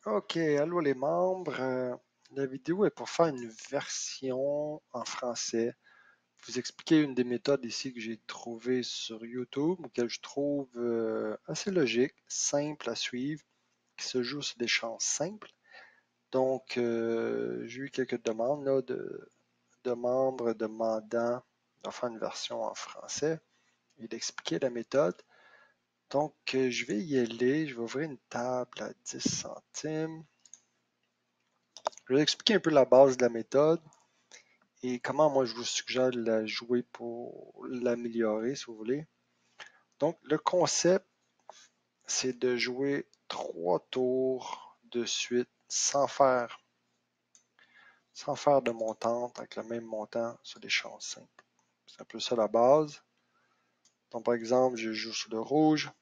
Ok, allô les membres. La vidéo est pour faire une version en français. Vous expliquer une des méthodes ici que j'ai trouvées sur YouTube, que je trouve assez logique, simple à suivre, qui se joue sur des champs simples. Donc, j'ai eu quelques demandes là, de membres demandant de faire une version en français et d'expliquer la méthode. Donc, je vais y aller. Je vais ouvrir une table à 10 centimes. Je vais expliquer un peu la base de la méthode et comment moi je vous suggère de la jouer pour l'améliorer si vous voulez. Donc le concept, c'est de jouer 3 tours de suite sans faire de montante avec le même montant sur des champs simples. C'est un peu ça la base. Donc par exemple, je joue sur le rouge,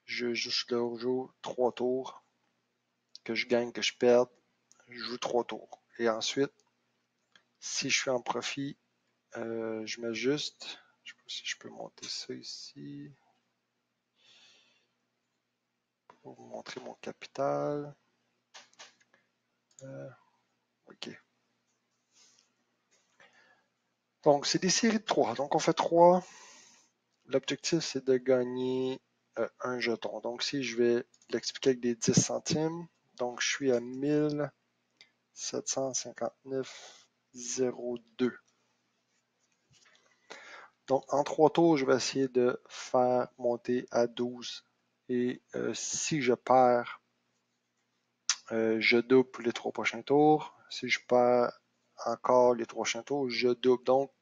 je joue sur le rouge 3 tours, que je gagne, que je perde, je joue 3 tours. Et ensuite, si je suis en profit, je m'ajuste. Je sais pas si je peux monter ça ici pour vous montrer mon capital. OK. Donc, c'est des séries de 3. Donc, on fait 3. L'objectif, c'est de gagner un jeton. Donc, si je vais l'expliquer avec des 10 centimes, donc je suis à 1759,02. Donc, en 3 tours, je vais essayer de faire monter à 12. Et si je perds, je double pour les 3 prochains tours. Si je perds encore les 3 prochains tours, je double. Donc,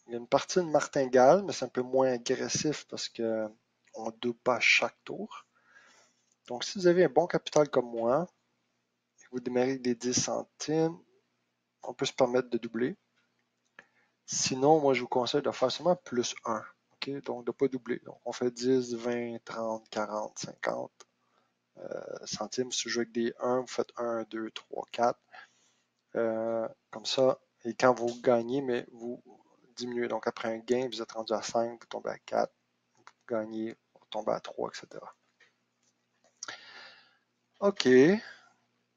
il y a une partie de martingale, mais c'est un peu moins agressif parce que on double pas chaque tour. Donc, si vous avez un bon capital comme moi, et que vous démarrez avec des 10 centimes, on peut se permettre de doubler. Sinon, moi, je vous conseille de faire seulement plus 1. Okay? Donc, de ne pas doubler. Donc, on fait 10, 20, 30, 40, 50 centimes. Si vous jouez avec des 1, vous faites 1, 2, 3, 4. Comme ça. Et quand vous gagnez, mais vous diminuez. Donc, après un gain, vous êtes rendu à 5, vous tombez à 4. Vous gagnez, vous tombez à 3, etc. OK.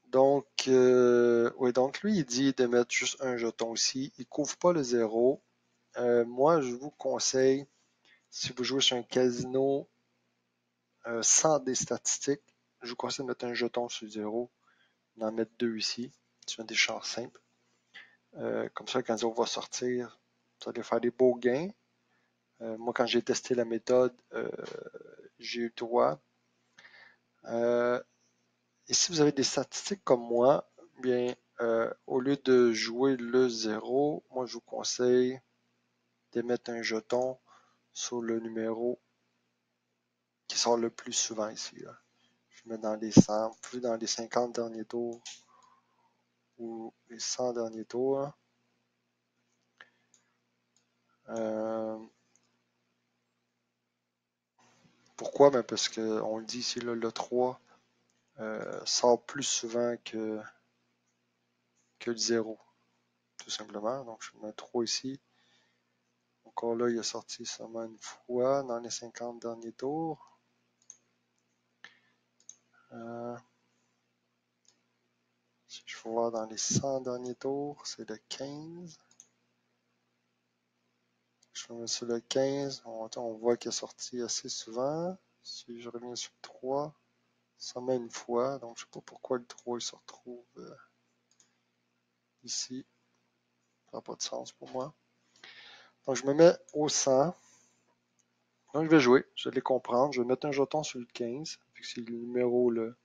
Donc, oui, donc lui, il dit de mettre juste un jeton aussi. Il ne couvre pas le zéro. Moi, je vous conseille, si vous jouez sur un casino sans des statistiques, je vous conseille de mettre un jeton sur le zéro, d'en mettre 2 ici, sur des champs simples. Comme ça, quand le zéro va sortir, vous allez faire des beaux gains. Moi, quand j'ai testé la méthode, j'ai eu droit. Et si vous avez des statistiques comme moi, bien, au lieu de jouer le zéro, moi, je vous conseille de mettre un jeton sur le numéro qui sort le plus souvent ici. Là. Je mets dans les 100, plus dans les 50 derniers tours ou les 100 derniers tours. Euh, pourquoi? Ben parce qu'on le dit ici, là, le 3 sort plus souvent que le 0, tout simplement. Donc, je mets 3 ici. Encore là, il est sorti seulement une fois dans les 50 derniers tours. Si je veux voir dans les 100 derniers tours, c'est le 15. Je vais mettre sur le 15. On voit qu'il est sorti assez souvent. Si je reviens sur le 3, seulement une fois. Donc, je ne sais pas pourquoi le 3 il se retrouve ici. Ça n'a pas de sens pour moi. Donc, je me mets au 100. Donc, je vais jouer. Je vais les comprendre. Je vais mettre un jeton sur le 15. C'est le numéro le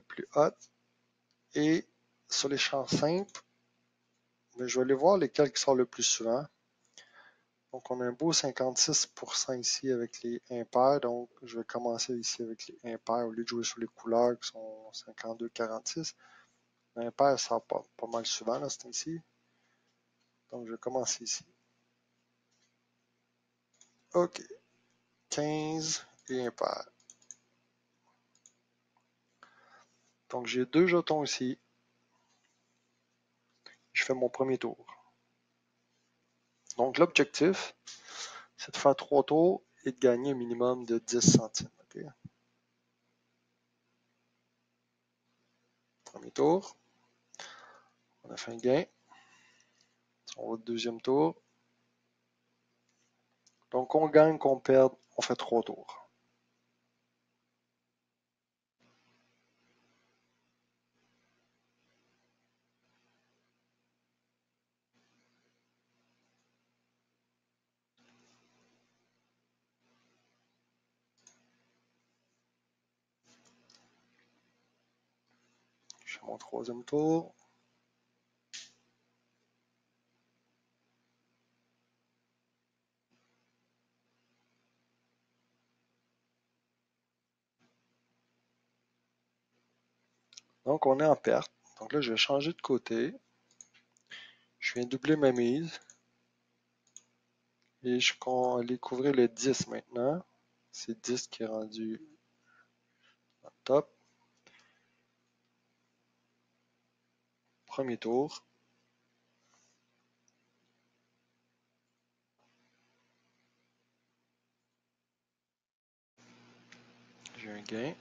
plus haut. Et sur les champs simples, ben, je vais aller voir lesquels qui sortent le plus souvent. Donc, on a un beau 56% ici avec les impairs. Donc, je vais commencer ici avec les impairs au lieu de jouer sur les couleurs qui sont 52-46. L'impair sort pas mal souvent, là, c'est ici. Donc, je vais commencer ici. OK. 15 et impair. Donc, j'ai 2 jetons ici. Je fais mon premier tour. Donc, l'objectif, c'est de faire 3 tours et de gagner un minimum de 10 centimes. Okay? Premier tour. On a fait un gain. On va au deuxième tour. Donc, on gagne, qu'on perde, on fait 3 tours. Je fais mon troisième tour. Donc, on est en perte. Donc là, je vais changer de côté. Je viens doubler ma mise. Et je vais aller couvrir le 10 maintenant. C'est 10 qui est rendu en top. Premier tour. J'ai un gain.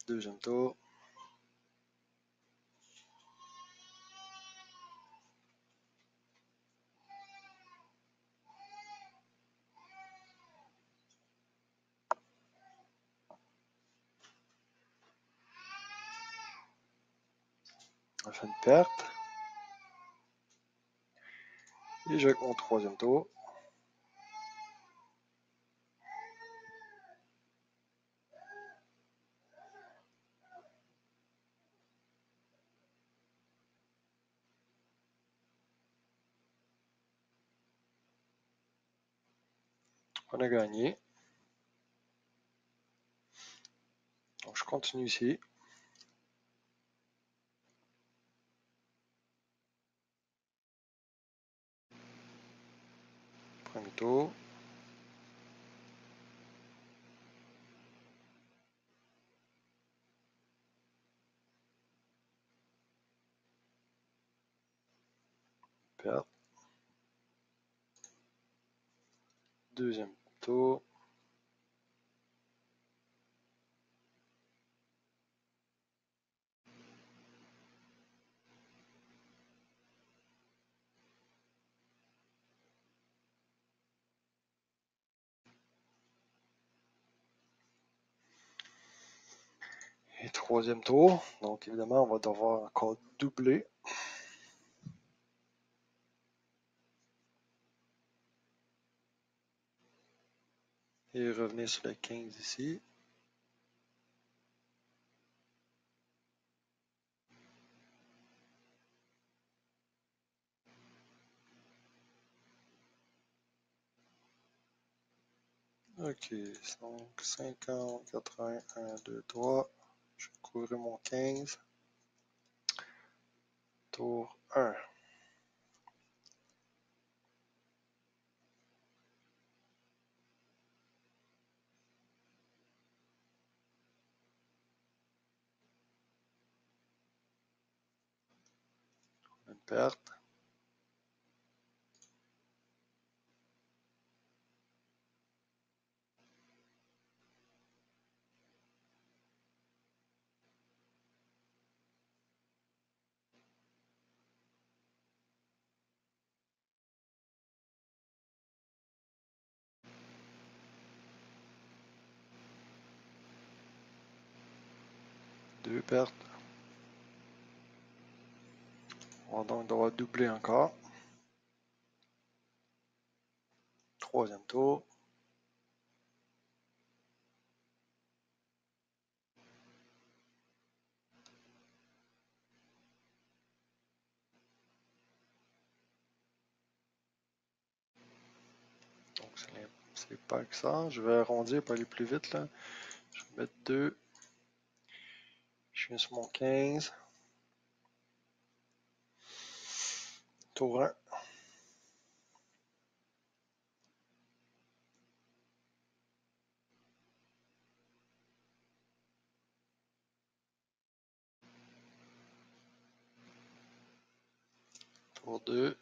Deuxième tour. On fait une perte. Et je vais avec mon troisième tour. On a gagné. Donc, je continue ici. Premier tour. Perte. Deuxième tour. Et troisième tour. Donc, évidemment, on va devoir encore doubler. Et revenir sur le 15 ici. Ok, donc 50, 80, 1, 2, 3. Je vais couvrir mon 15. Tour 1. Une perte. Deux pertes. On va donc devoir doubler encore. Troisième tour. Donc c'est pas que ça. Je vais arrondir pour aller plus vite là. Je vais mettre 2. Je viens sur mon 15. Tour 1. Tour 2.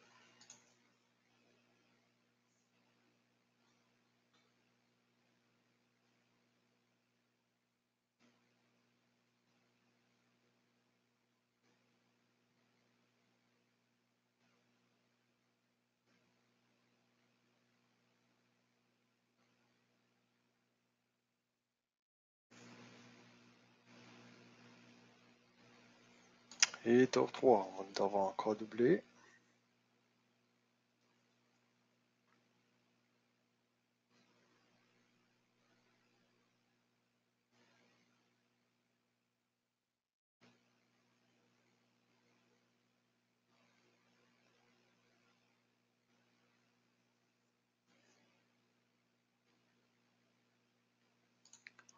Et tour 3, on va devoir encore doubler.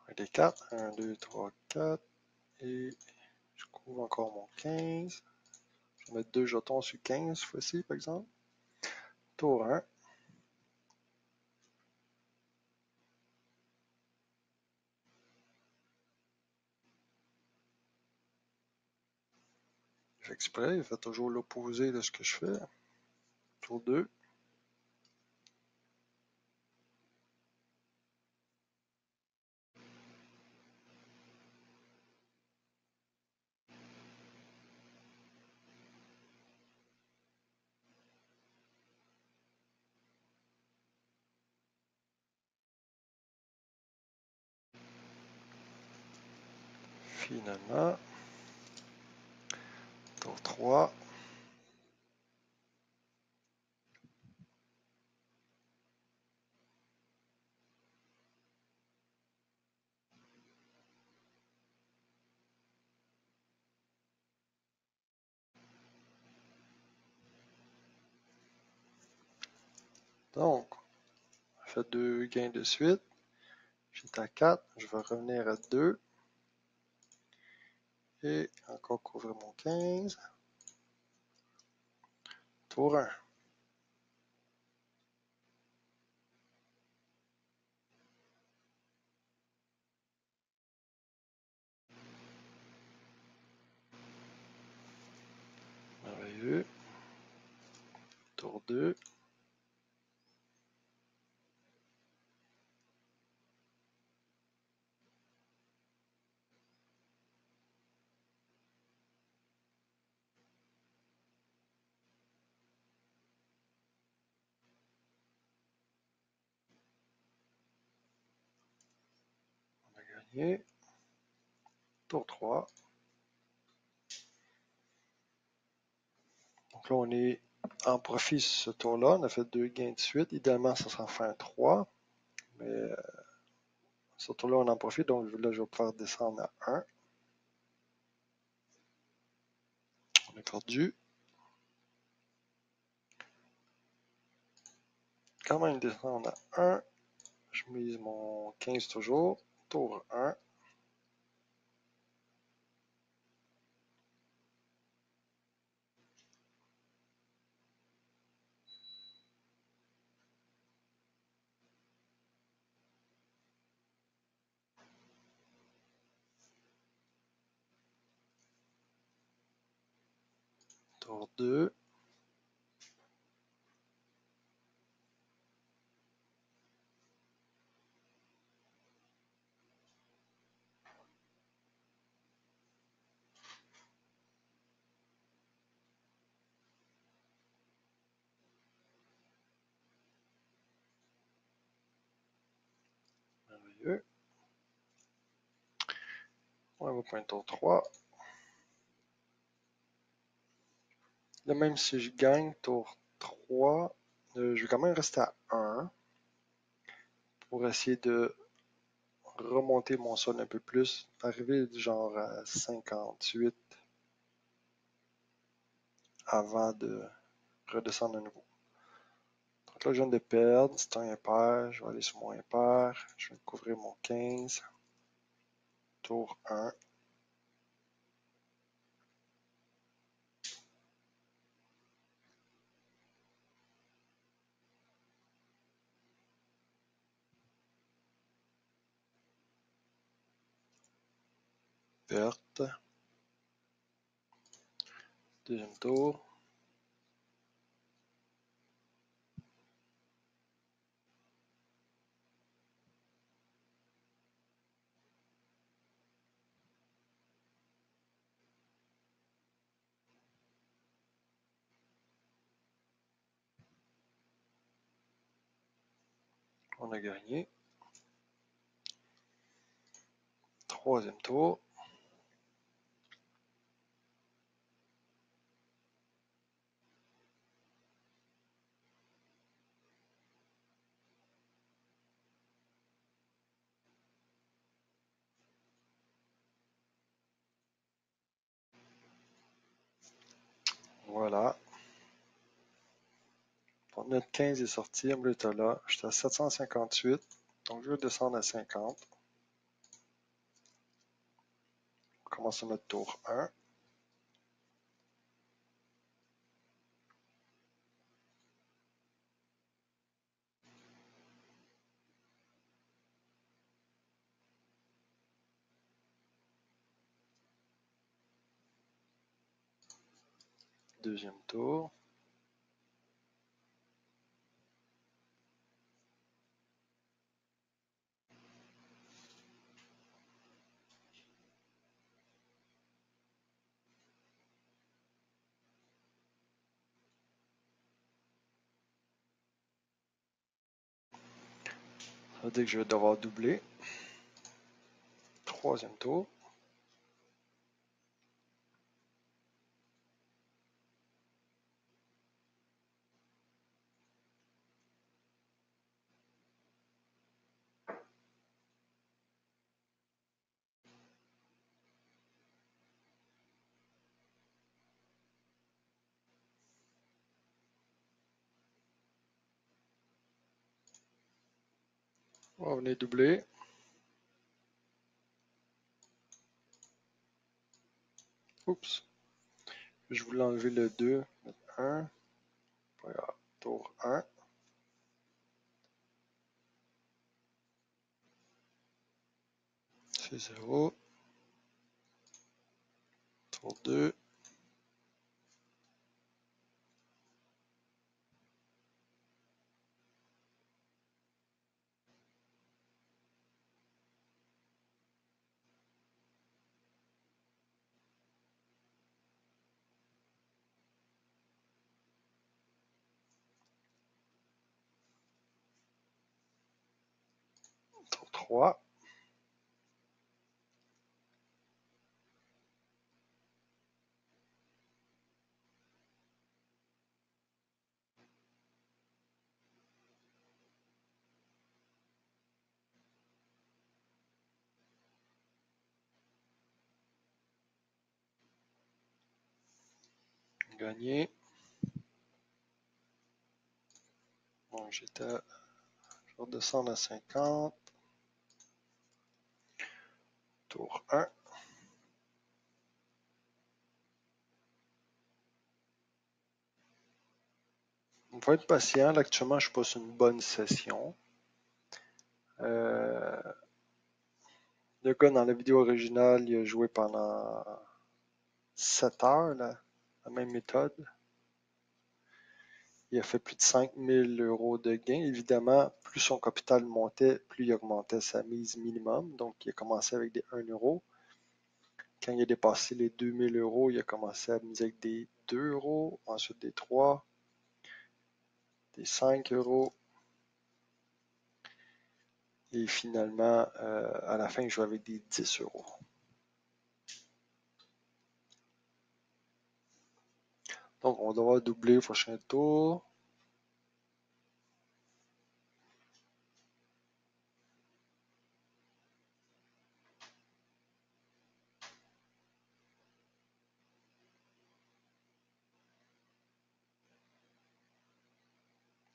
Un des 4, 1, 2, 3, 4. Et je couvre encore mon 15. Je vais mettre 2 jetons sur 15 fois-ci, par exemple. Tour 1. Je fais exprès, il fait toujours l'opposé de ce que je fais. Tour 2. Finalement, tour 3. Donc, on fait 2 gains de suite. J'étais à 4, je vais revenir à 2. Et encore couvrir mon 15. Tour 1. Merveilleux. Tour 2. On a gagné. Tour 3. Donc là, on est en profit sur ce tour-là. On a fait 2 gains de suite. Idéalement, ça sera fin 3. Mais ce tour-là, on en profite. Donc là, je vais pouvoir descendre à 1. On est perdu. Quand même descendre à 1. Je mise mon 15 toujours. Tour 1. Tour 2. Merveilleux. On va prendre tour 3. Là, même si je gagne tour 3, je vais quand même rester à 1 pour essayer de remonter mon sol un peu plus, arriver genre à 58 avant de redescendre à nouveau. Donc là, je viens de perdre, c'est un impair, je vais aller sur mon impair, je vais couvrir mon 15, tour 1, perte, deuxième tour, on a gagné, troisième tour, Voilà. Donc, notre 15 est sorti, on est là. J'étais à 758. Donc, je vais descendre à 50. On commence notre tour 1. Deuxième tour. Ça veut dire que je vais devoir doubler. Troisième tour. On va venir doubler. Oups. Je voulais enlever le 2. Mettre 1. Voilà. Tour 1. C'est 0. Tour 2. Tour 3. Gagné. Bon, je vais redescendre à 50. Tour 1. On va être patient. Là, actuellement, je passe une bonne session. Le gars dans la vidéo originale, il a joué pendant 7 heures, la même méthode. Il a fait plus de 5000 euros de gains. Évidemment, plus son capital montait, plus il augmentait sa mise minimum. Donc, il a commencé avec des 1 euro. Quand il a dépassé les 2000 euros, il a commencé à miser avec des 2 euros, ensuite des 3, des 5 euros. Et finalement, à la fin, il joue avec des 10 euros. Donc, on doit doubler au prochain tour.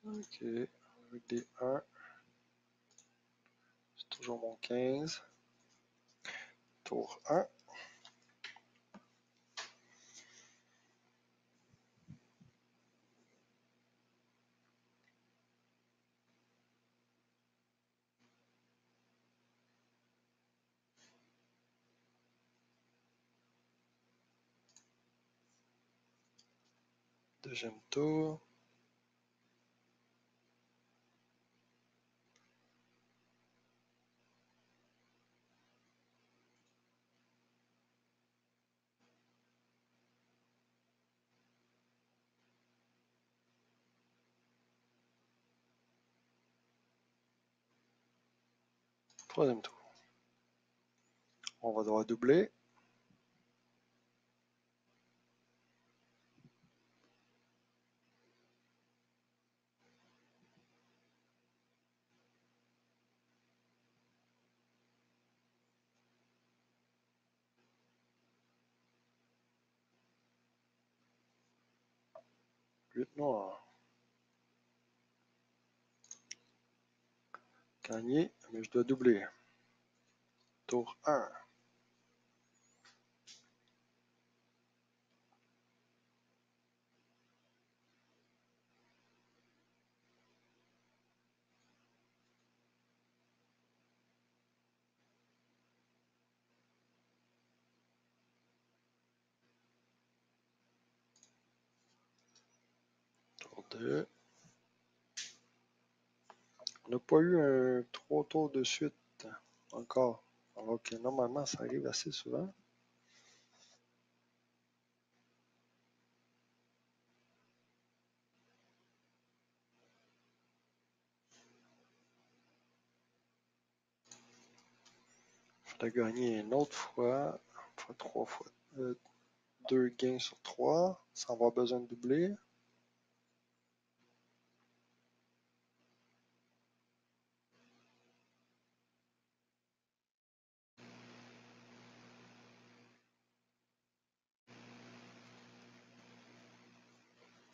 Ok, avec des 1. C'est toujours mon 15. Tour 1. Deuxième tour. Troisième tour. On va devoir doubler. 8 noirs. Gagné, mais je dois doubler. Tour 1. Tour 2. On n'a pas eu un 3 tours de suite encore. Alors que normalement, ça arrive assez souvent. Il faudrait gagner une autre fois. Fois 3 fois. 2 gains sur 3, sans avoir besoin de doubler.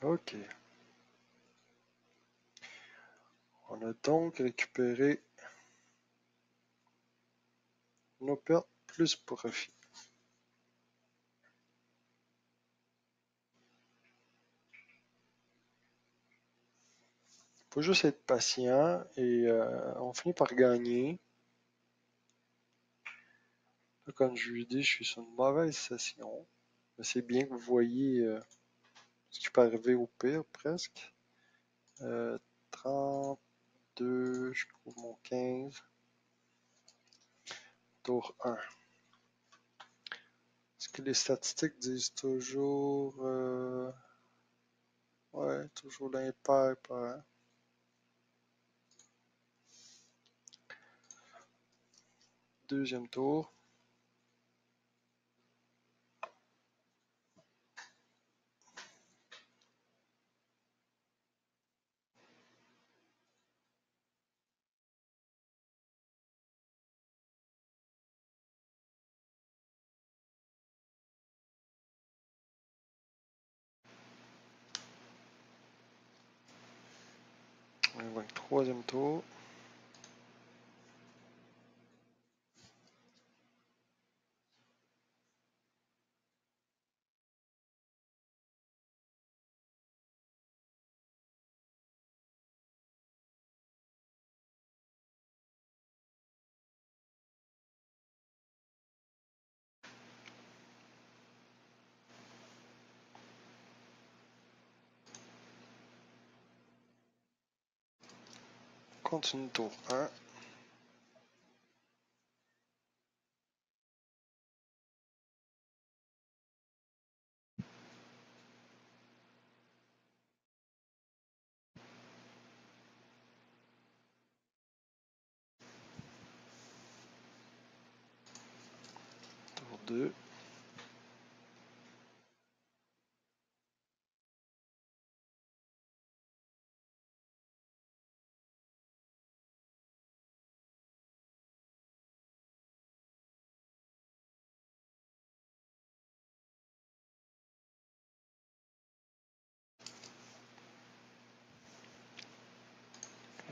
OK. On a donc récupéré nos pertes plus profit. Il faut juste être patient et on finit par gagner. Là, comme je lui dis, je suis sur une mauvaise session. Mais c'est bien que vous voyez ce qui peut arriver au pire, presque. 32, je trouve mon 15. Tour 1. Est-ce que les statistiques disent toujours... ouais, toujours l'impair, hein? Deuxième tour. On va le troisième tour. Continue tour 1. Tour 2.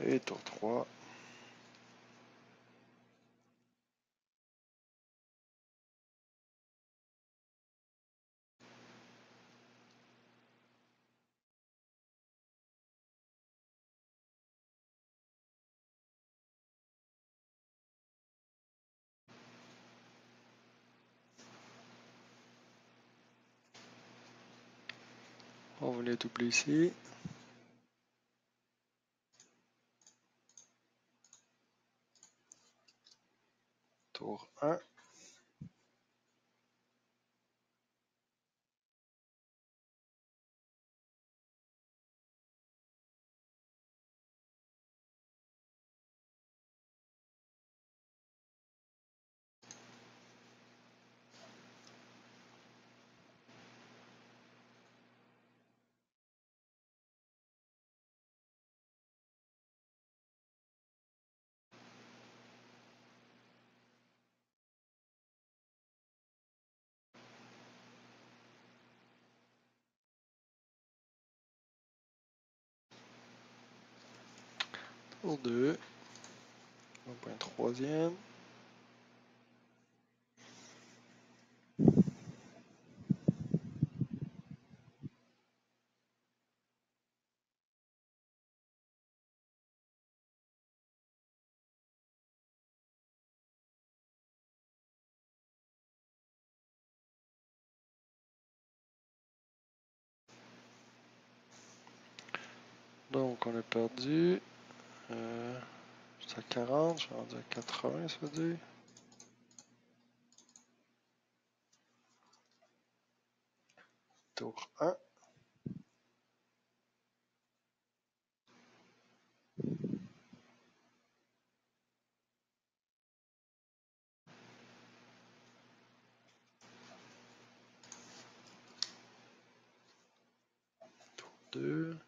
Et tour 3. On va les doubler ici. Tour 1. Tour 2. On prend un troisième. Donc on a perdu. J'étais à 40, je suis rendu à 80, ça veut dire. Tour 1. Tour 2.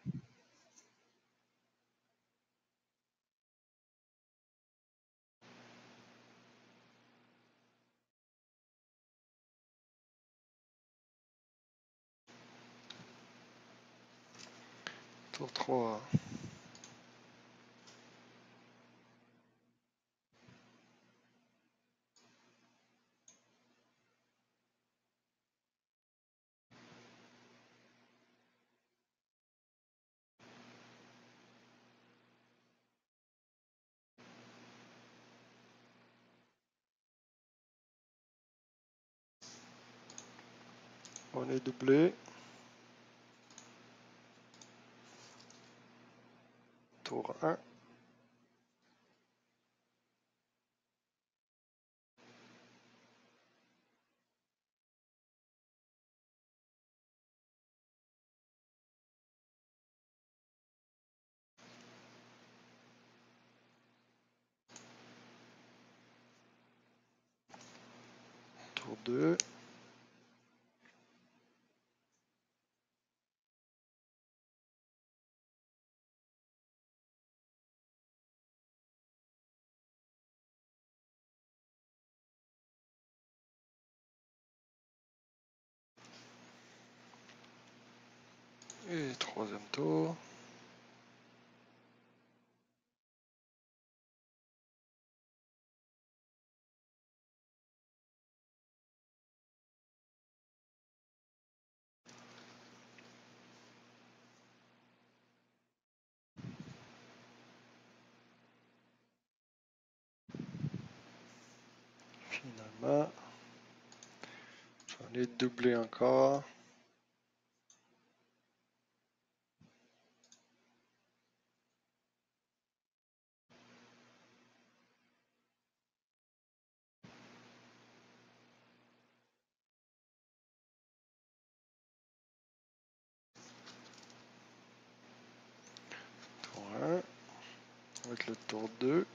Tour 3. On est doublé. Tour 1. Tour 2. Et troisième tour. Finalement, j'en ai doublé encore. Tour 1. Avec le tour 2.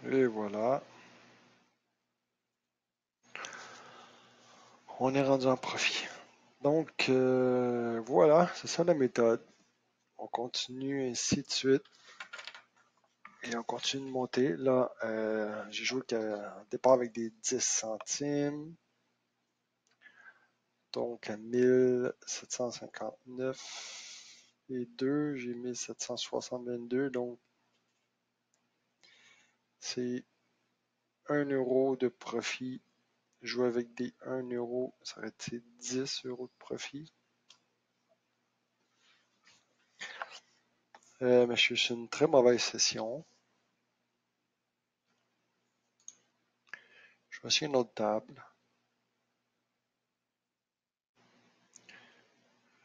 Et voilà. On est rendu en profit. Donc, voilà, c'est ça la méthode. On continue ainsi de suite. Et on continue de monter. Là, j'ai joué au départ avec des 10 centimes. Donc, à 1759 et 2, j'ai 1762. Donc, c'est 1 euro de profit. Jouer avec des 1 euro, ça aurait été 10 euros de profit. Mais je suis sur une très mauvaise session. Je vais essayer une autre table.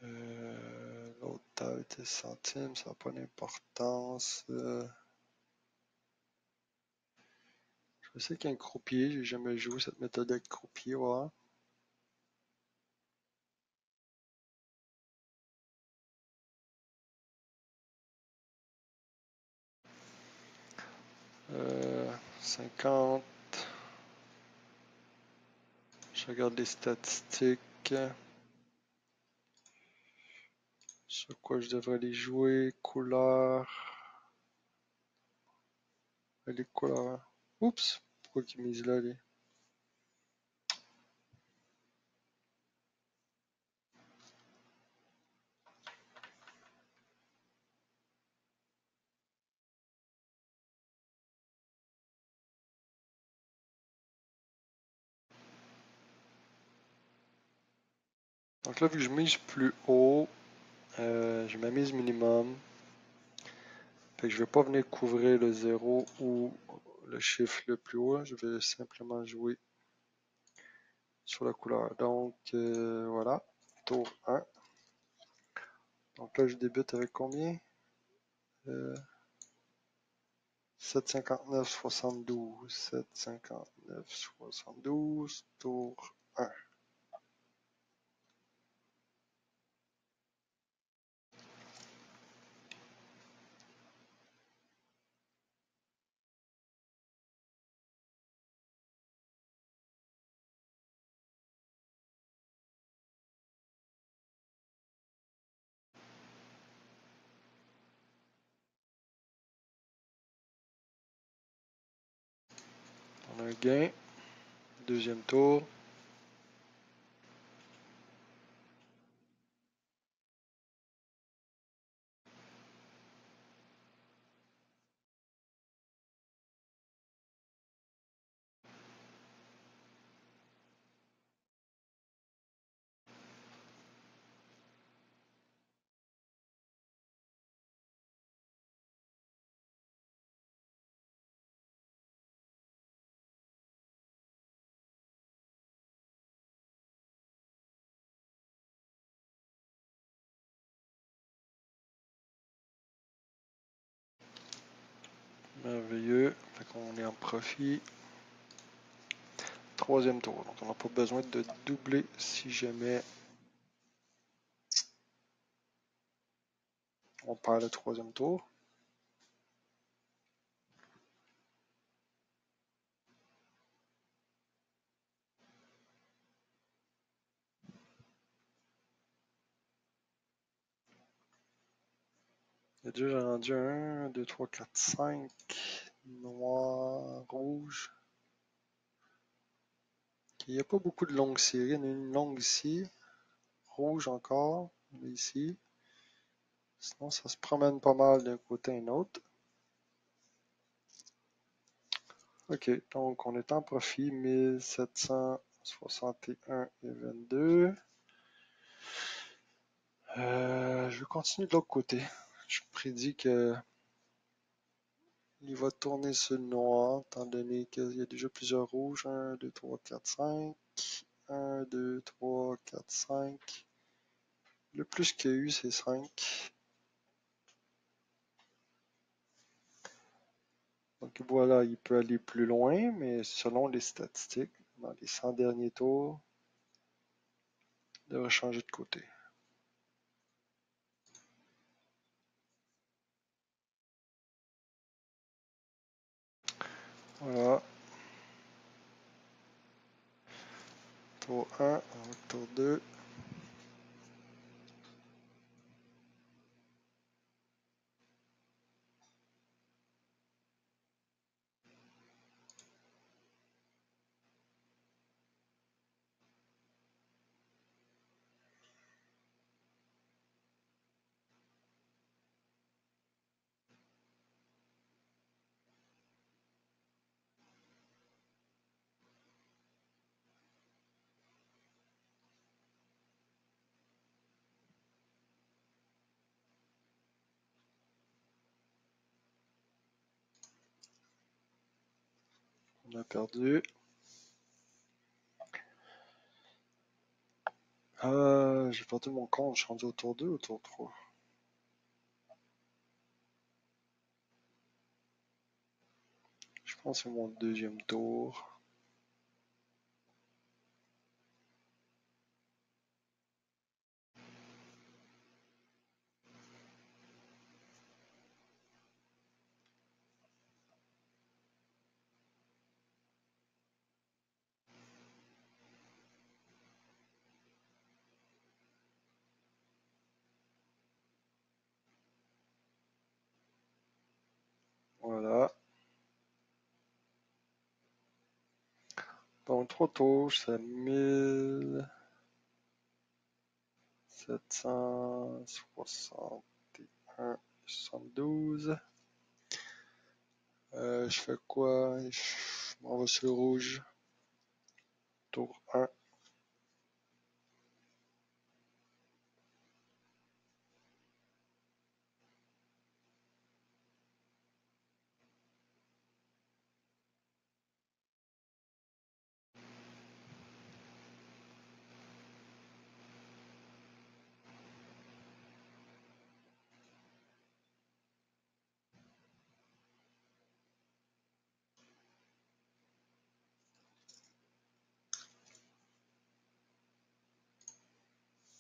L'autre table était centimes, ça n'a pas d'importance. Je sais qu'il y a un croupier, j'ai jamais joué cette méthode avec croupier, ouais. Euh, 50. Je regarde les statistiques. Sur quoi je devrais les jouer? Couleur. Les couleurs. Oups! Pourquoi qu'ils misent là, les... Donc là, vu que je mise plus haut, j'ai ma mise minimum. Fait que je vais pas venir couvrir le 0 ou le chiffre le plus haut. Je vais simplement jouer sur la couleur. Donc voilà, tour 1. Donc là, je débute avec combien? 7,59,72. 7,59,72, tour 1. On a un gain. Deuxième tour. Merveilleux. Fait qu'on est en profit. Troisième tour. Donc on n'a pas besoin de doubler si jamais on perd le troisième tour. Il y a déjà rendu 1, 2, 3, 4, 5. Noir, rouge. Il n'y a pas beaucoup de longues séries. Il y en a une longue ici. Rouge encore. Ici. Sinon, ça se promène pas mal d'un côté à un autre. Ok, donc on est en profit 1761 et 22. Je vais continuer de l'autre côté. Je prédis que il va tourner sur le noir, étant donné qu'il y a déjà plusieurs rouges. 1, 2, 3, 4, 5. 1, 2, 3, 4, 5. Le plus qu'il y a eu, c'est 5. Donc voilà, il peut aller plus loin, mais selon les statistiques, dans les 100 derniers tours, il devrait changer de côté. Voilà. Tour 1, tour 2. On a perdu. J'ai perdu mon compte, je suis rendu au tour 2 ou au tour 3. Je pense que c'est mon deuxième tour. Donc 3 tours, c'est 1761,72. Je fais quoi? Je m'en vais sur le rouge. Tour 1.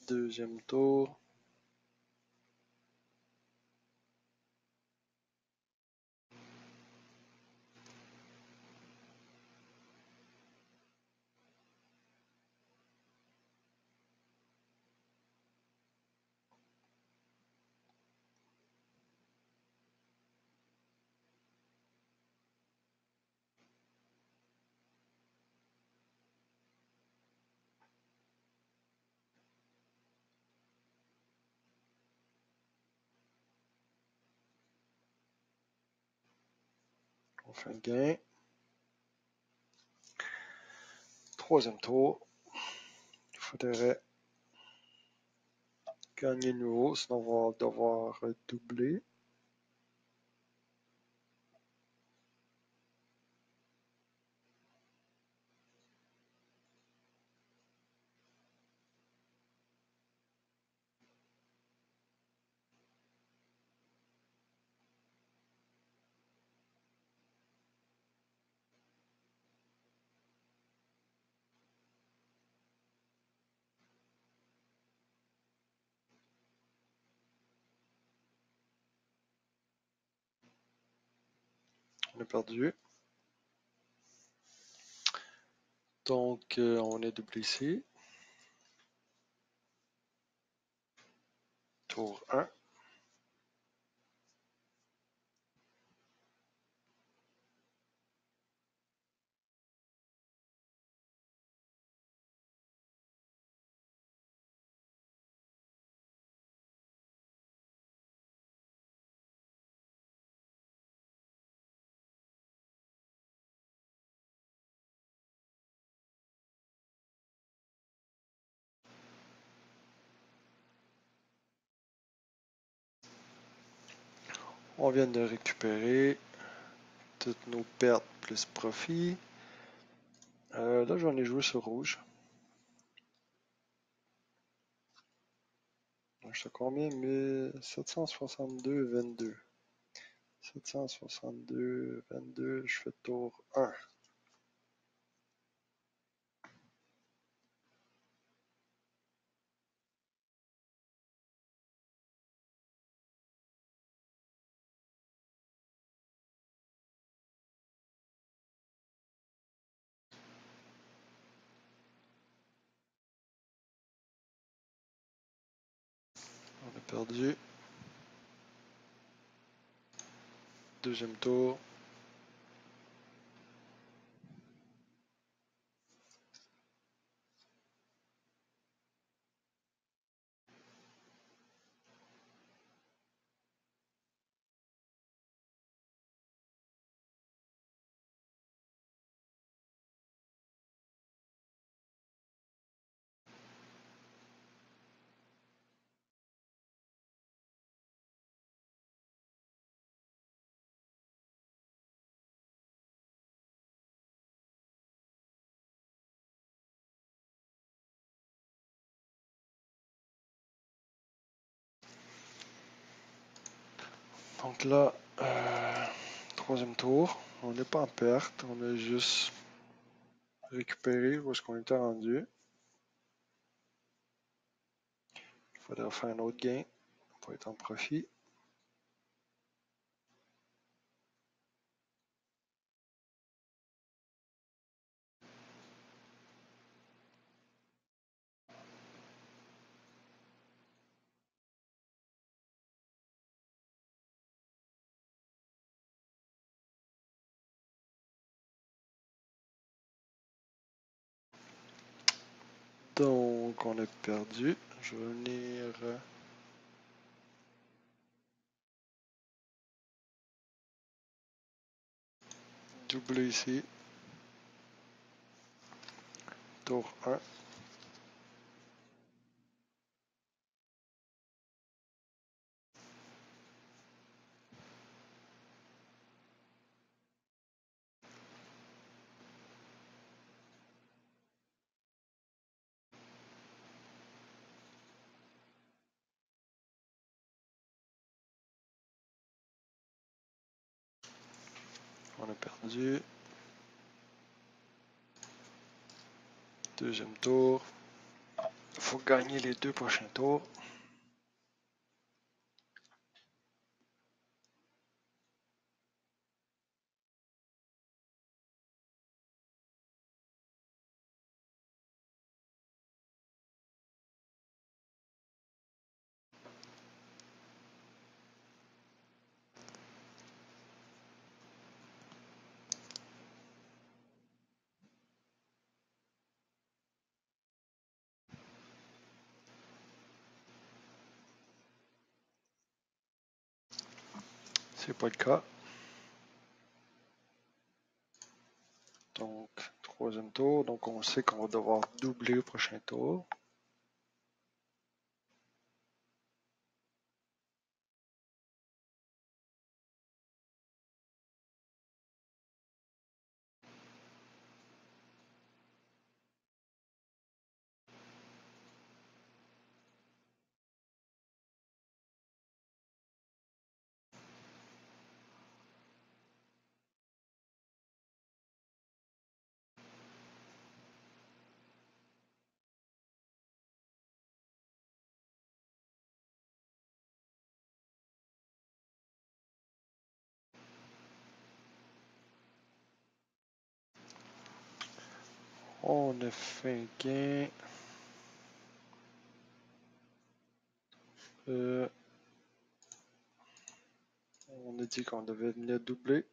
Deuxième tour. On fait un gain. Troisième tour. Il faudrait gagner de nouveau, sinon on va devoir doubler. On a perdu. Donc, on est doublé ici. Tour 1. On vient de récupérer toutes nos pertes plus profit. Là, j'en ai joué sur rouge. Je sais combien? 1762,22. 762,22. Je fais tour 1. On a perdu. Deuxième tour. Donc là, troisième tour. On n'est pas en perte. On a juste récupéré où est-ce qu'on était rendu. Il faudrait faire un autre gain pour être en profit. Donc, on a perdu. Je vais venir doubler ici. Tour 1. On a perdu. Deuxième tour. Il faut gagner les 2 prochains tours. C'est pas le cas. Donc, troisième tour. Donc, on sait qu'on va devoir doubler au prochain tour. On a fait un gain. On a dit qu'on devait venir doubler.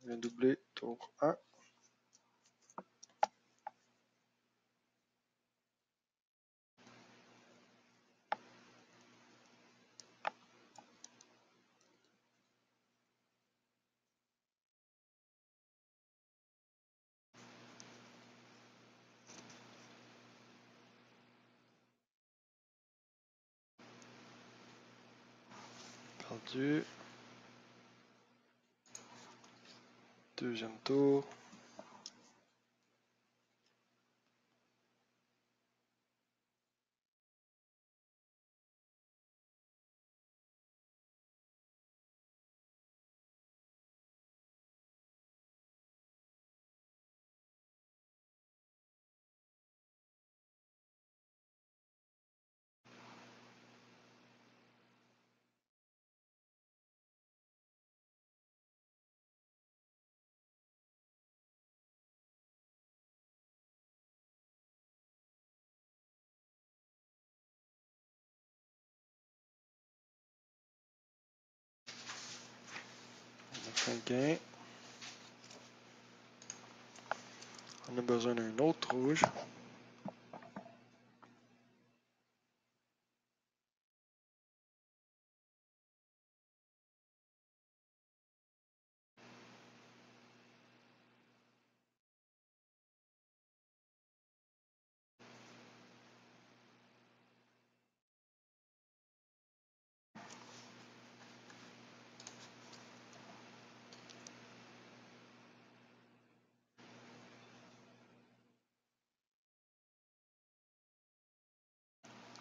On vient doubler tour 1. Perdu. Deuxième tour. On a fait un gain. On a besoin d'un autre rouge.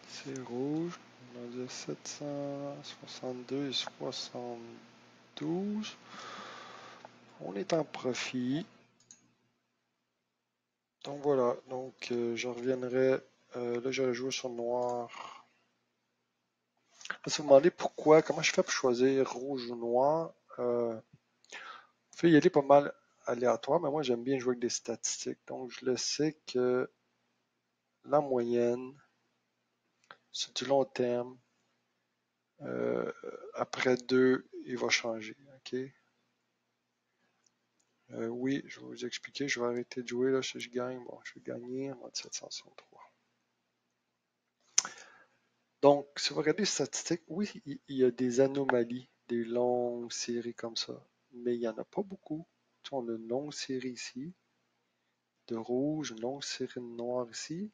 C'est rouge. On a dit 762 et 72. On est en profit. Donc voilà. Donc je reviendrai. Là, j'aurais joué sur noir. Là, si vous me demandez pourquoi, comment je fais pour choisir rouge ou noir, on fait y aller pas mal aléatoire, mais moi j'aime bien jouer avec des statistiques. Donc je le sais que la moyenne, c'est du long terme. Après 2, il va changer. OK? Oui, je vais vous expliquer. Je vais arrêter de jouer là, si je gagne. Bon, je vais gagner en mode 763. Donc, si vous regardez les statistiques, oui, il y a des anomalies, des longues séries comme ça, mais il n'y en a pas beaucoup. Tu sais, on a une longue série ici, de rouge, une longue série de noir ici,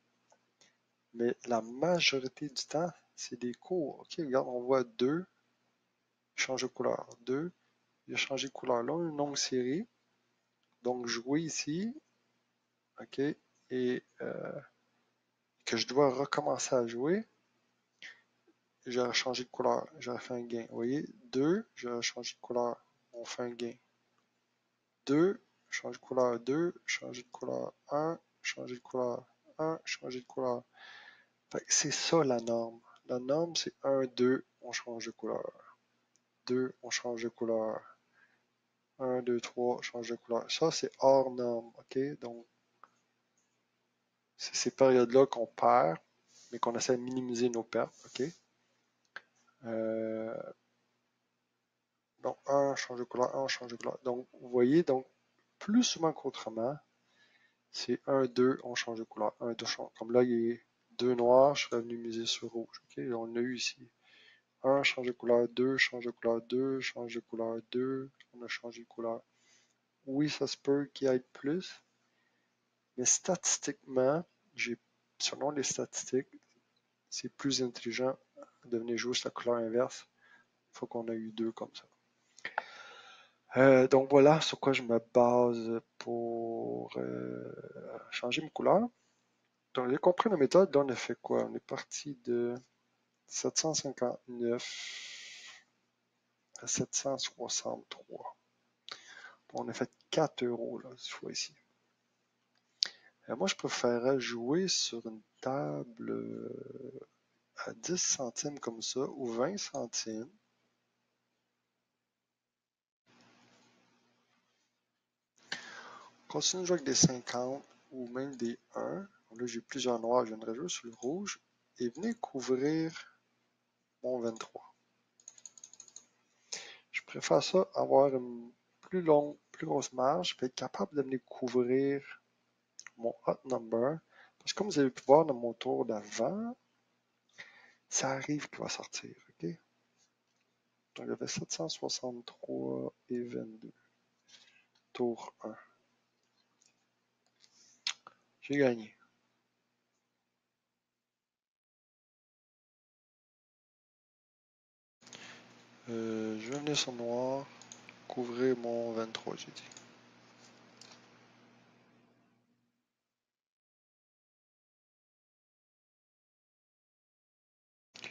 mais la majorité du temps, c'est des cours. Ok, regarde, on voit 2, change de couleur, 2, il a changé de couleur là, une longue série. Donc, jouer ici, ok, et que je dois recommencer à jouer, j'aurais changé de couleur, j'aurais fait un gain. Vous voyez, 2, j'aurais changé de couleur, on fait un gain. 2, changer de couleur 2, changer de couleur 1, changer de couleur 1, changer de couleur. C'est ça la norme. La norme, c'est 1, 2, on change de couleur. 2, on change de couleur. 1, 2, 3, change de couleur. Ça, c'est hors norme. OK? Donc, c'est ces périodes-là qu'on perd, mais qu'on essaie de minimiser nos pertes. OK? Euh, donc, 1, change de couleur, 1, change de couleur. Donc, vous voyez, donc, plus souvent qu'autrement, c'est 1, 2, on change de couleur. 1, 2, change. Comme là, il est 2 noirs, je serais venu miser sur rouge. OK? On l'a eu ici. 1, change de couleur, 2, change de couleur, 2, change de couleur, 2, on a changé de couleur. Oui, ça se peut qu'il y ait plus, mais statistiquement, selon les statistiques, c'est plus intelligent de venir jouer sur la couleur inverse une fois qu'on a eu 2 comme ça. Donc voilà sur quoi je me base pour changer mes couleurs. Donc, vous avez compris la méthode. Là, on a fait quoi? On est parti de 759 à 763. On a fait 4 euros là, cette fois-ci. Moi, je préférerais jouer sur une table à 10 centimes comme ça, ou 20 centimes. Continue de jouer avec des 50 ou même des 1. Là, j'ai plusieurs noirs, je viendrai jouer sur le rouge. Et venez couvrir mon 23. Je préfère ça, avoir une plus longue, plus grosse marge, puis être capable de venir couvrir mon hot number. Parce que comme vous avez pu voir dans mon tour d'avant, ça arrive qu'il va sortir. OK? Donc, j'avais 763 et 22. Tour 1. J'ai gagné. Je vais venir sur noir, couvrir mon 23, j'ai dit.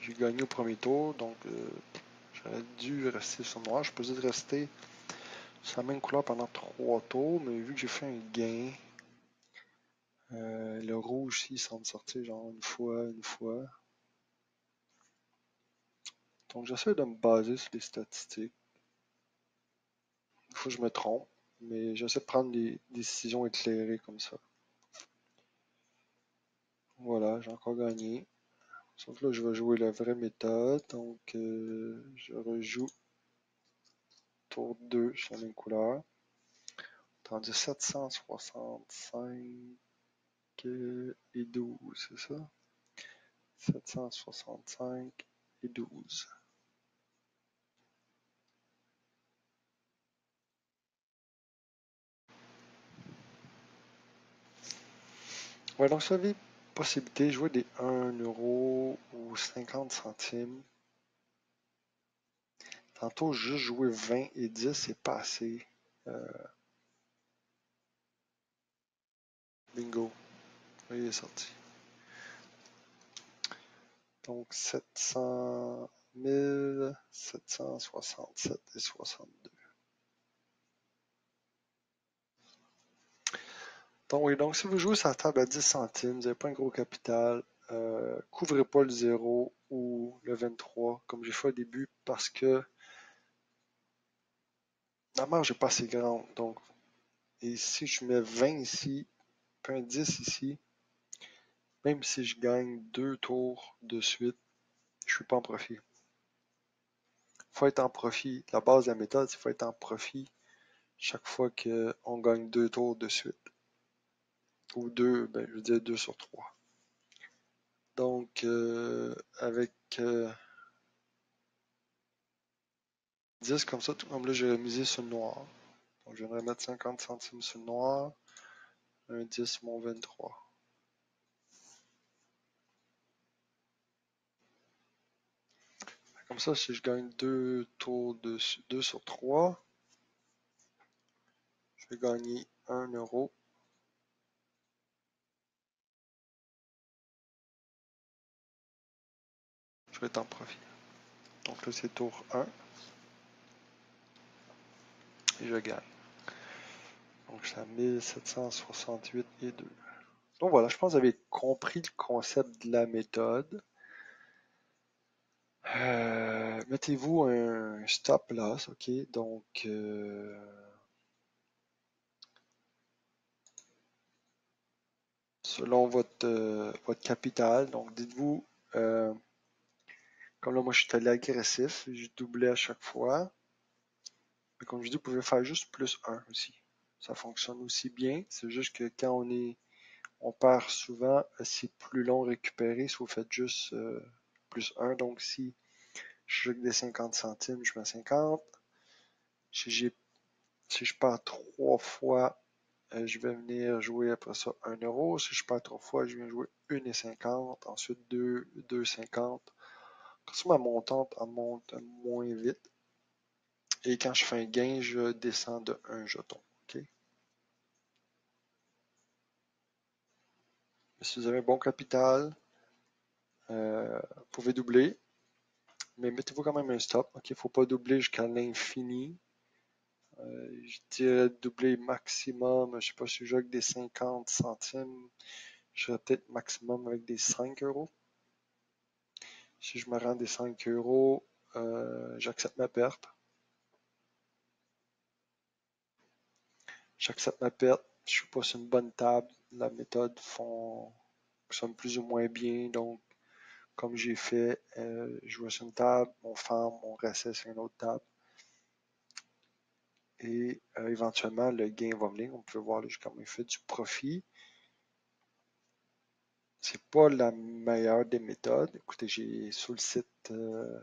J'ai gagné au premier tour, donc j'aurais dû rester sur noir. Je peux rester sur la même couleur pendant 3 tours, mais vu que j'ai fait un gain, le rouge ici semble sortir genre une fois. Donc j'essaie de me baser sur les statistiques. Des fois je me trompe, mais j'essaie de prendre des décisions éclairées comme ça. Voilà, j'ai encore gagné. Sauf que là, je vais jouer la vraie méthode. Donc, je rejoue tour 2 sur la même couleur. Tandis 765 et 12, c'est ça? 765 et 12. Ouais, donc ça avait possibilité de jouer des 1 euro ou 50 centimes. Tantôt, juste jouer 20 et 10, c'est pas assez. Bingo. Il est sorti. Donc 700 767 et 62. Donc oui, donc si vous jouez sur la table à 10 centimes, vous n'avez pas un gros capital, couvrez pas le 0 ou le 23 comme j'ai fait au début parce que la marge n'est pas assez grande. Donc, et si je mets 20 ici, puis un 10 ici, même si je gagne 2 tours de suite, je ne suis pas en profit. Il faut être en profit. La base de la méthode, c'est qu'il faut être en profit chaque fois qu'on gagne 2 tours de suite. Ou 2, ben, je veux dire 2 sur 3. Donc, avec 10 comme ça, tout comme là, j'ai misé sur le noir. Donc, je viendrai mettre 50 centimes sur le noir. Un 10, mon 23. Comme ça, si je gagne 2 tours de 2 sur 3, je vais gagner 1 euro. Je vais être en profit. Donc là, c'est tour 1. Et je gagne. Donc, c'est à 1768 et 2. Donc voilà, je pense que vous avez compris le concept de la méthode. Mettez-vous un stop loss, ok? Donc, selon votre capital, donc dites-vous, comme là, moi je suis allé agressif, je doublais à chaque fois. Mais comme je dis, vous pouvez faire juste plus 1 aussi. Ça fonctionne aussi bien. C'est juste que quand on perd souvent, c'est plus long à récupérer si vous faites juste plus 1. Donc si je joue avec des 50 centimes, je mets 50. Si je perds 3 fois, je vais venir jouer après ça 1 euro. Si je perds 3 fois, je viens jouer 1,50. Ensuite 2, 2,50. Quand ça, ma montante, elle monte moins vite. Et quand je fais un gain, je descends de 1 jeton. Okay? Si vous avez un bon capital, vous pouvez doubler. Mais mettez-vous quand même un stop. Il ne faut pas doubler jusqu'à l'infini. Je dirais doubler maximum. Je ne sais pas si je joue avec des 50 centimes. Je serais peut-être maximum avec des 5 euros. Si je me rends des 5 euros, j'accepte ma perte. J'accepte ma perte. Je suis pas sur une bonne table. La méthode fonctionne plus ou moins bien. Donc, comme j'ai fait, je vais sur une table, on ferme, on reste sur une autre table. Et éventuellement, le gain va venir. On peut voir là, j'ai quand même fait du profit. C'est pas la meilleure des méthodes. Écoutez, j'ai sur le site,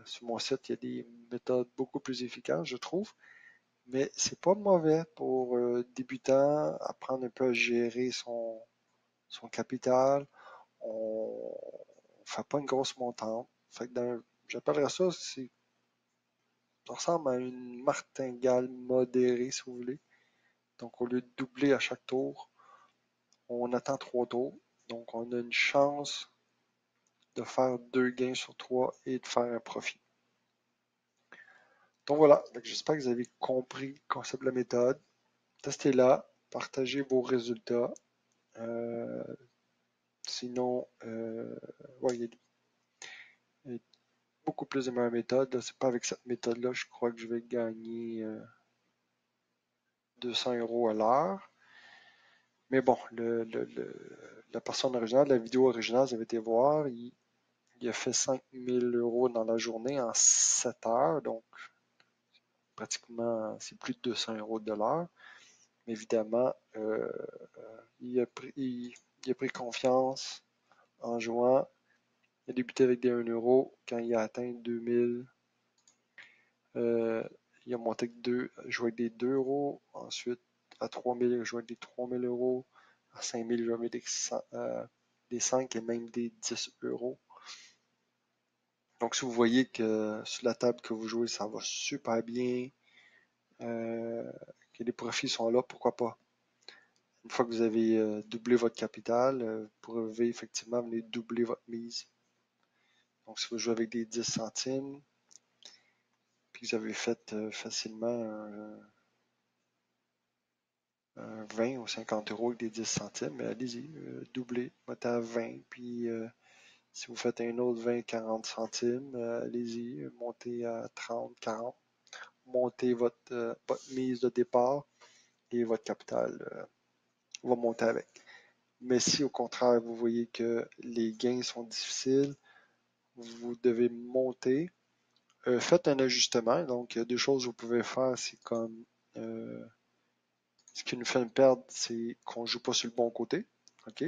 sur mon site, il y a des méthodes beaucoup plus efficaces, je trouve. Mais c'est pas mauvais pour débutants, apprendre un peu à gérer son capital. On ne fait pas une grosse montante. Fait que j'appellerais ça, ça ressemble à une martingale modérée, si vous voulez. Donc, au lieu de doubler à chaque tour, on attend 3 tours. Donc, on a une chance de faire 2 gains sur 3 et de faire un profit. Donc voilà, j'espère que vous avez compris le concept de la méthode. Testez-la, partagez vos résultats. Euh, Sinon, ouais, il y a beaucoup plus de meilleures méthodes. C'est pas avec cette méthode-là, je crois que je vais gagner 200 euros à l'heure. Mais bon, la personne originale, la vidéo originale, vous avez été voir, il a fait 5000 euros dans la journée en 7 heures. Donc, pratiquement, c'est plus de 200 euros de l'heure. Mais évidemment, il a pris confiance en jouant. Il a débuté avec des 1 euro. Quand il a atteint 2000, il a monté avec joué avec des 2 euros. Ensuite, à 3000, il a joué avec des 3000 euros. À 5000, il a joué avec des 5 et même des 10 euros. Donc, si vous voyez que sur la table que vous jouez, ça va super bien, que les profits sont là, pourquoi pas? Une fois que vous avez doublé votre capital, vous pouvez effectivement venir doubler votre mise. Donc, si vous jouez avec des 10 centimes, puis vous avez fait facilement un 20 ou 50 euros avec des 10 centimes, allez-y, doublez, mettez à 20, puis si vous faites un autre 20, 40 centimes, allez-y, montez à 30, 40, montez votre mise de départ et votre capital va monter avec. Mais si au contraire, vous voyez que les gains sont difficiles, vous devez monter. Faites un ajustement. Donc, il y a deux choses que vous pouvez faire. C'est comme ce qui nous fait une perte, c'est qu'on ne joue pas sur le bon côté. OK?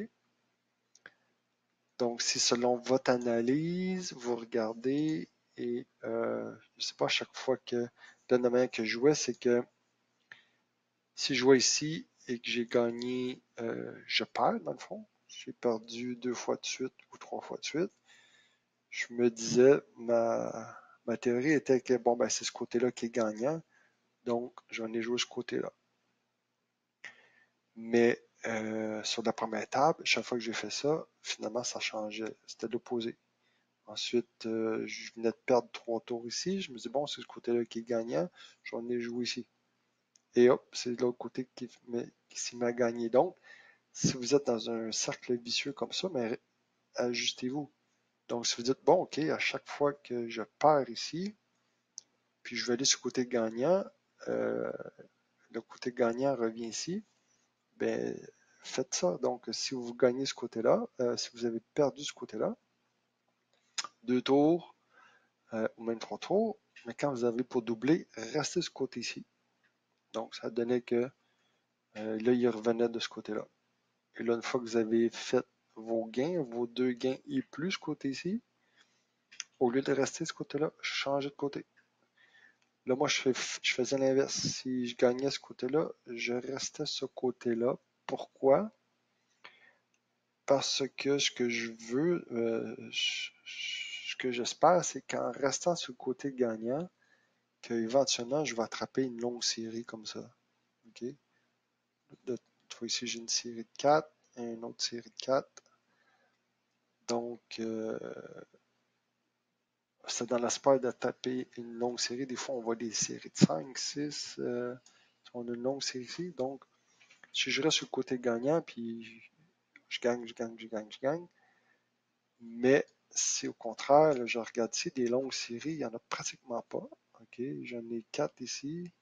Donc, si selon votre analyse, vous regardez et je ne sais pas, à chaque fois que de la manière que je jouais, c'est que si je jouais ici et que j'ai gagné, je perds dans le fond. J'ai perdu 2 fois de suite ou 3 fois de suite. Je me disais, ma théorie était que bon, ben, c'est ce côté-là qui est gagnant. Donc, j'en ai joué ce côté-là. Mais sur la première table, chaque fois que j'ai fait ça, finalement, ça changeait. C'était l'opposé. Ensuite, je venais de perdre 3 tours ici. Je me dis, bon, c'est ce côté-là qui est gagnant. J'en ai joué ici. Et hop, c'est l'autre côté qui s'y m'a gagné. Donc, si vous êtes dans un cercle vicieux comme ça, mais ajustez-vous. Donc, si vous dites, bon, OK, à chaque fois que je perds ici, puis je vais aller sur le côté gagnant, euh, le côté gagnant revient ici, ben, faites ça. Donc, si vous gagnez ce côté-là, si vous avez perdu ce côté-là, 2 tours, ou même 3 tours, mais quand vous avez pour doubler, restez ce côté-ci. Donc, ça donnait que là, il revenait de ce côté-là. Et là, une fois que vous avez fait vos gains, vos 2 gains et plus ce côté-ci, au lieu de rester ce côté-là, changez de côté. Là, moi, je faisais l'inverse. Si je gagnais ce côté-là, je restais ce côté-là. Pourquoi? Parce que ce que je veux, ce que j'espère, c'est qu'en restant sur le côté gagnant, qu'éventuellement, je vais attraper une longue série comme ça. OK? Ici, j'ai une série de 4 et une autre série de 4. Donc, c'est dans l'espoir de taper une longue série. Des fois, on voit des séries de 5, 6. On a une longue série ici. Donc, si je reste sur le côté gagnant, puis je gagne, je gagne, je gagne, je gagne. Mais si au contraire, là, je regarde ici, des longues séries, il n'y en a pratiquement pas. OK, j'en ai 4 ici,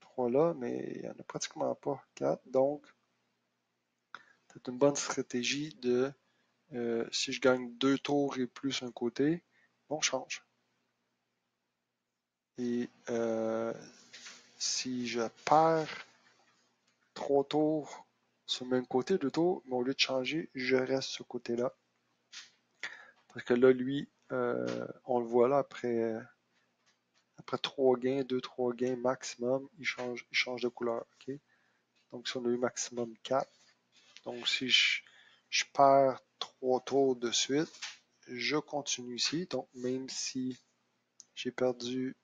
3 là, mais il n'y en a pratiquement pas 4. Donc, c'est une bonne stratégie de, si je gagne 2 tours et plus un côté, on change. Et si je perds 3 tours sur le même côté, 2 tours, mais au lieu de changer, je reste ce côté-là. Parce que là, lui, on le voit là, après 3 gains, 2-3 gains maximum, il change de couleur. OK? Donc, si on a eu maximum 4, donc si je perds 3 tours de suite, je continue ici. Donc, même si j'ai perdu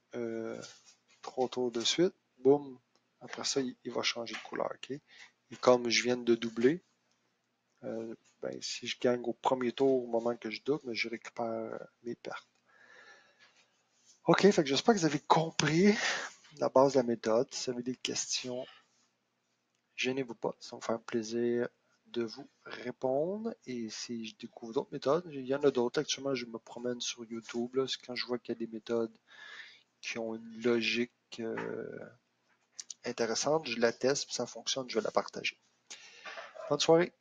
3 tours de suite, boum, après ça, il va changer de couleur. OK? Et comme je viens de doubler, ben, si je gagne au premier tour au moment que je double, je récupère mes pertes. OK, fait que j'espère que vous avez compris la base de la méthode. Si vous avez des questions, gênez-vous pas, ça va me faire plaisir de vous répondre. Et si je découvre d'autres méthodes, il y en a d'autres. Actuellement, je me promène sur YouTube. Là, quand je vois qu'il y a des méthodes qui ont une logique intéressante, je la teste, puis ça fonctionne, je vais la partager. Bonne soirée!